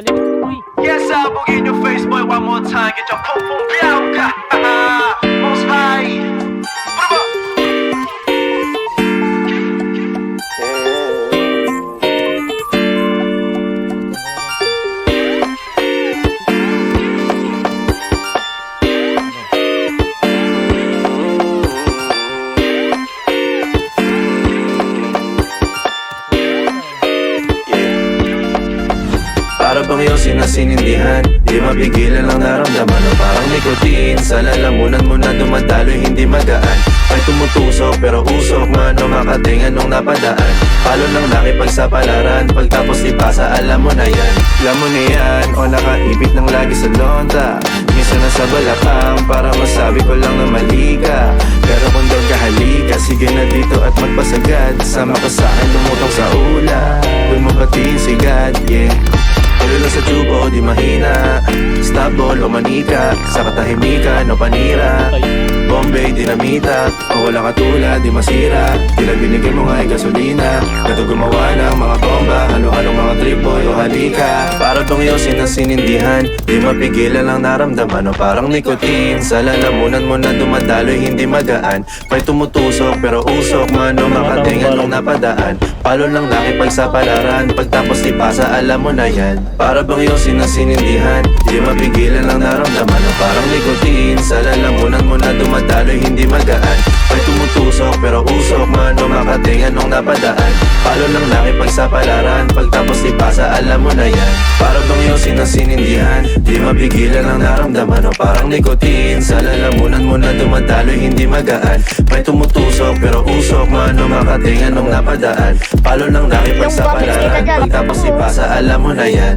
Yes, I will in your face, boy, one more time. Get your pum pum bianca. Most high. Para bang yosin na sinindihan, di mapigilan ang naramdaman o parang nikotin. Sa lalamunan mo na dumadaloy, hindi magaan. May tumutusok pero usok man o makatingan nung napadaan. Palo ng nakipagsapalaran, pagtapos di pasa, alam mo na yan. Alam mo na yan, o nakaipit ng lagi sa lonta. Minsan nasa balakang, para masabi ko lang na mali ka. Pero kung daw kahalika, sige na dito at magpasagad. Sama ka sa'kin, lumutong sa ula. Doon mo batiin si God, yeah. Tuloy lang sa tubo, di mahina. Stable o manika, sa katahimikan o panira. Bombay, dinamita, o walang katulad, di masira. Tila binigay mo nga'y gasolina. Kato gumawa ng mga bomba, halo-halong mga trip boy o halika. Para bang yosin na sinindihan, di mapigilan ang naramdaman o parang nikotin. Sa lalamunan mo na dumadaloy, hindi magaan. May tumutusok pero usok man o makatingan nung napadaan. Palo lang nakipagsapalaran, pagtapos di pasa, alam mo na yan. Para bang yosin na sinindihan, di mapigilan ang naramdaman o parang nikotin. Sa lalamunan mo na dumadaloy, hindi magaan. May tumutusok pero usok man o makatingan nung napadaan. Palo lang nakipagsapalaran, pagtapos di pasa, alam mo na yan. Para bang yosin na sinindihan, di mapigilan ang naramdaman o parang nikotin. Sa lalamunan mo na dumadaloy, hindi magaan. May tumutusok pero usok man o makatingan nung napadaan. Palo lang nakipagsapalaran, pagtapos di pasa, alam mo na yan.